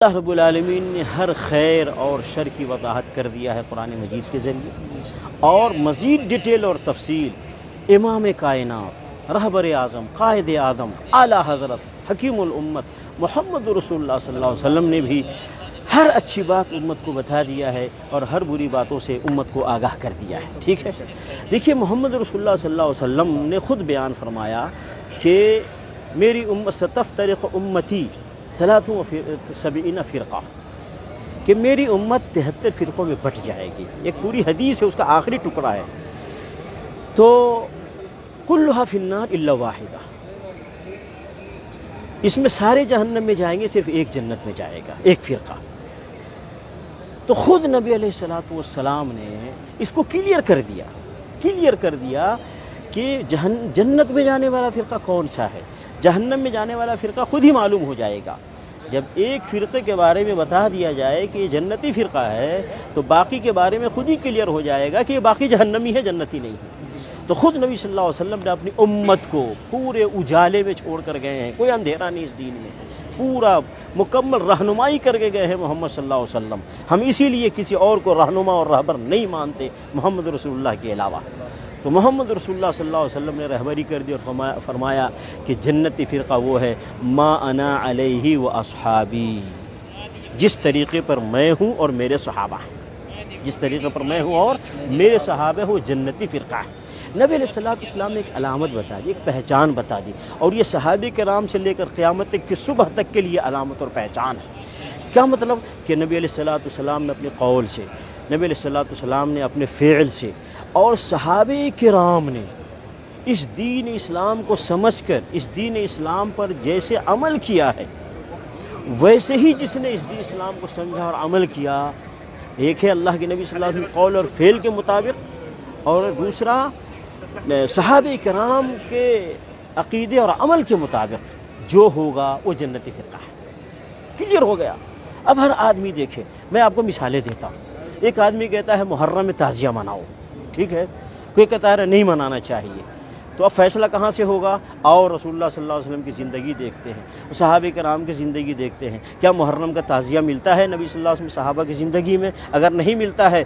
اللہ رب العالمین نے ہر خیر اور شر کی وضاحت کر دیا ہے قرآن مجید کے ذریعے، اور مزید ڈیٹیل اور تفصیل امام کائنات، رہبر اعظم، قائد اعظم، اعلیٰ حضرت، حکیم الامت محمد رسول اللہ صلی اللہ علیہ وسلم نے بھی ہر اچھی بات امت کو بتا دیا ہے اور ہر بری باتوں سے امت کو آگاہ کر دیا ہے۔ ٹھیک ہے، دیکھیے محمد رسول اللہ صلی اللہ علیہ وسلم نے خود بیان فرمایا کہ میری امت ستفترق امتی 73 فرقہ، کہ میری امت 73 فرقوں میں بٹ جائے گی۔ ایک پوری حدیث ہے، اس کا آخری ٹکڑا ہے، تو کلھا فی النار الا واحدہ، اس میں سارے جہنم میں جائیں گے، صرف ایک جنت میں جائے گا، ایک فرقہ۔ تو خود نبی علیہ السلام نے اس کو کلیئر کر دیا کہ جنت میں جانے والا فرقہ کون سا ہے، جہنم میں جانے والا فرقہ خود ہی معلوم ہو جائے گا۔ جب ایک فرقے کے بارے میں بتا دیا جائے کہ یہ جنتی فرقہ ہے، تو باقی کے بارے میں خود ہی کلیئر ہو جائے گا کہ یہ باقی جہنمی ہے، جنتی نہیں ہے۔ تو خود نبی صلی اللہ علیہ وسلم نے اپنی امت کو پورے اجالے میں چھوڑ کر گئے ہیں، کوئی اندھیرا نہیں اس دین میں، پورا مکمل رہنمائی کر کے گئے ہیں محمد صلی اللہ علیہ وسلم۔ ہم اسی لیے کسی اور کو رہنما اور رہبر نہیں مانتے محمد رسول اللہ کے علاوہ۔ تو محمد رسول اللہ صلی اللہ علیہ وسلم نے رہبری کر دی اور فرمایا کہ جنتی فرقہ وہ ہے ما انا علیہ و اصحابی، جس طریقے پر میں ہوں اور میرے صحابہ ہیں، جس طریقے پر میں ہوں اور میرے صحابہ، وہ جنتی فرقہ ہے۔ نبی علیہ السلام نے ایک علامت بتا دی، ایک پہچان بتا دی، اور یہ صحابہ کرام سے لے کر قیامت کی صبح تک کے لیے علامت اور پہچان ہے۔ کیا مطلب؟ کہ نبی علیہ السلام نے اپنے قول سے، نبی علیہ السلام نے اپنے فعل سے، اور صحابہ کرام نے اس دین اسلام کو سمجھ کر اس دین اسلام پر جیسے عمل کیا ہے، ویسے ہی جس نے اس دین اسلام کو سمجھا اور عمل کیا، ایک ہے اللہ کے نبی صلی اللہ علیہ وسلم قول اور فعل کے مطابق، اور دوسرا صحابہ کرام کے عقیدے اور عمل کے مطابق جو ہوگا وہ جنتی فرقہ ہے۔ کلیئر ہو گیا۔ اب ہر آدمی دیکھے، میں آپ کو مثالیں دیتا ہوں۔ ایک آدمی کہتا ہے محرم میں تعزیہ مناؤ، ٹھیک ہے، کوئی کہتا ہے نہیں منانا چاہیے، تو اب فیصلہ کہاں سے ہوگا؟ اور رسول اللہ صلی اللہ علیہ وسلم کی زندگی دیکھتے ہیں، صحابہ کرام کی زندگی دیکھتے ہیں، کیا محرم کا تعزیہ ملتا ہے نبی صلی اللہ علیہ وسلم صحابہ کی زندگی میں؟ اگر نہیں ملتا ہے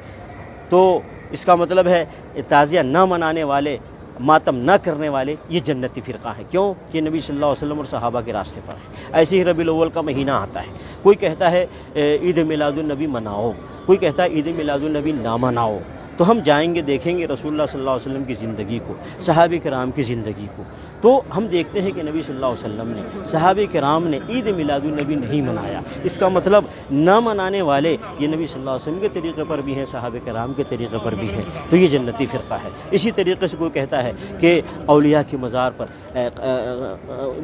تو اس کا مطلب ہے تعزیہ نہ منانے والے، ماتم نہ کرنے والے، یہ جنتی فرقہ ہے۔ کیوں؟ کہ نبی صلی اللہ علیہ وسلم اور صحابہ کے راستے پر ہے۔ ایسے ہی ربیع الاول کا مہینہ آتا ہے، کوئی کہتا ہے عید میلاد النبی مناؤ، کوئی کہتا ہے عید میلاد النبی نہ مناؤ۔ تو ہم جائیں گے، دیکھیں گے رسول اللہ صلی اللہ علیہ وسلم کی زندگی کو، صحابہ کرام کی زندگی کو، تو ہم دیکھتے ہیں کہ نبی صلی اللہ علیہ وسلم نے، صحابہ کرام نے عید میلاد النبی نہیں منایا۔ اس کا مطلب نہ منانے والے یہ نبی صلی اللہ علیہ وسلم کے طریقے پر بھی ہیں، صحابہ کرام کے طریقے پر بھی ہیں، تو یہ جنتی فرقہ ہے۔ اسی طریقے سے کوئی کہتا ہے کہ اولیاء کی مزار پر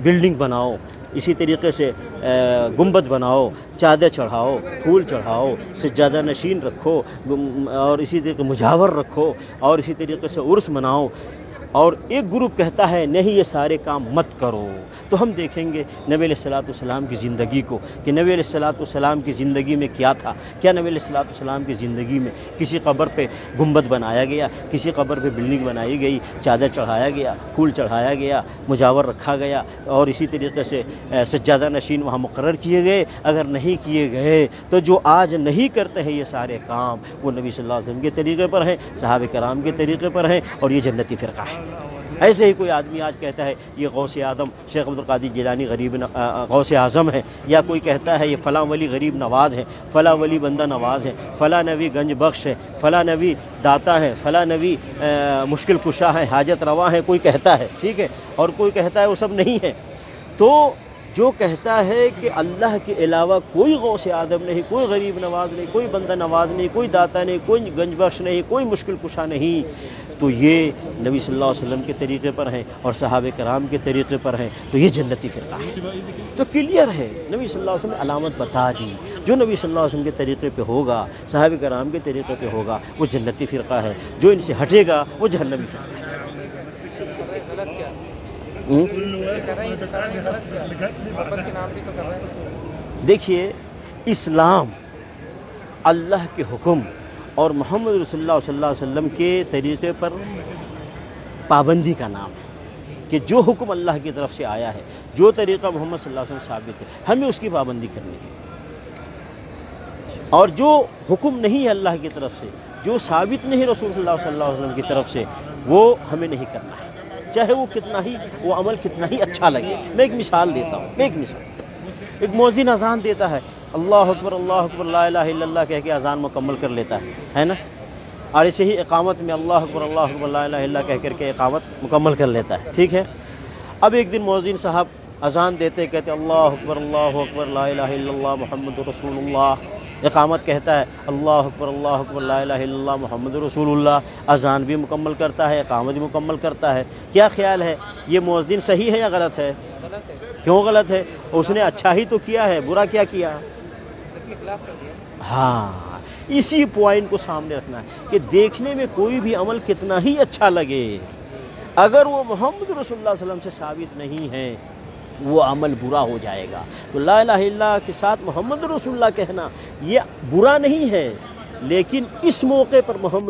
بلڈنگ بناؤ، اسی طریقے سے گنبد بناؤ، چادر چڑھاؤ، پھول چڑھاؤ، سجادہ نشین رکھو، اور اسی طریقے مجاور رکھو، اور اسی طریقے سے عرس مناؤ، اور ایک گروپ کہتا ہے نہیں یہ سارے کام مت کرو۔ تو ہم دیکھیں گے نبی علیہ السلام کی زندگی کو کہ نبی علیہ السلام کی زندگی میں کیا تھا۔ کیا نبی علیہ السلام کی زندگی میں کسی قبر پہ گنبد بنایا گیا، کسی قبر پہ بلڈنگ بنائی گئی، چادر چڑھایا گیا، پھول چڑھایا گیا، مجاور رکھا گیا، اور اسی طریقے سے سجادہ نشین وہاں مقرر کیے گئے؟ اگر نہیں کیے گئے تو جو آج نہیں کرتے ہیں یہ سارے کام، وہ نبی صلی اللہ علیہ وسلم کے طریقے پر ہیں، صحابہ کرام کے طریقے پر ہیں، اور یہ جنتی فرقہ ہے۔ ایسے ہی کوئی آدمی آج کہتا ہے یہ غوث اعظم شیخ عبد القادر جیلانی غوث اعظم ہے، یا کوئی کہتا ہے یہ فلاں ولی غریب نواز ہے، فلاں ولی بندہ نواز ہے، فلاں نبی گنج بخش ہے، فلاں نبی داتا ہے، فلاں نبی مشکل کشا ہے، حاجت روا ہے، کوئی کہتا ہے، ٹھیک ہے، اور کوئی کہتا ہے وہ سب نہیں ہے۔ تو جو کہتا ہے کہ اللہ کے علاوہ کوئی غوث اعظم نہیں، کوئی غریب نواز نہیں، کوئی بندہ نواز نہیں، کوئی داتا نہیں، کوئی گنج بخش نہیں، کوئی مشکل کشا نہیں، تو یہ نبی صلی اللہ علیہ وسلم کے طریقے پر ہیں اور صحابہ کرام کے طریقے پر ہیں، تو یہ جنتی فرقہ ہے۔ تو کلیئر ہے، نبی صلی اللہ علیہ وسلم نے علامت بتا دی، جو نبی صلی اللہ علیہ وسلم کے طریقے پہ ہوگا، صحابہ کرام کے طریقے پہ ہوگا، وہ جنتی فرقہ ہے، جو ان سے ہٹے گا وہ جہنمی فرقہ ہے۔ دیکھیے، اسلام اللہ کے حکم اور محمد رسول اللہ صلی اللہ علیہ وسلم کے طریقے پر پابندی کا نام ہے، کہ جو حکم اللہ کی طرف سے آیا ہے، جو طریقہ محمد صلی اللہ علیہ وسلم ثابت ہے، ہمیں اس کی پابندی کرنی ہے۔ اور جو حکم نہیں ہے اللہ کی طرف سے، جو ثابت نہیں رسول اللہ صلی اللہ علیہ وسلم کی طرف سے، وہ ہمیں نہیں کرنا ہے، چاہے وہ کتنا ہی وہ عمل کتنا ہی اچھا لگے۔ میں ایک مثال دیتا ہوں، ایک مؤذن اذان دیتا ہے، اللہ اکبر لا الہ الا اللہ کہہ کے اذان مکمل کر لیتا ہے نا، اور ایسے ہی اقامت میں اللہ اکبر لا الہ الا اللہ کہہ کر کے اقامت مکمل کر لیتا ہے، ٹھیک ہے۔ اب ایک دن مؤذن صاحب اذان دیتے کہتے اللہ اکبر لا الہ الا اللہ محمد رسول اللہ، اقامت کہتا ہے اللہ اکبر لا الہ الا اللہ محمد رسول اللہ، اذان بھی مکمل کرتا ہے، اقامت بھی مکمل کرتا ہے۔ کیا خیال ہے یہ مؤذن صحیح ہے یا غلط ہے؟ کیوں غلط ہے؟ اس نے اچھا ہی تو کیا ہے، برا کیا کیا؟ ہاں، اسی پوائنٹ کو سامنے رکھنا ہے کہ دیکھنے میں کوئی بھی عمل کتنا ہی اچھا لگے، اگر وہ محمد رسول اللہ صلی اللہ علیہ وسلم سے ثابت نہیں ہے وہ عمل برا ہو جائے گا۔ تو لا الہ الا اللہ کے ساتھ محمد رسول اللہ کہنا یہ برا نہیں ہے، لیکن اس موقع پر محمد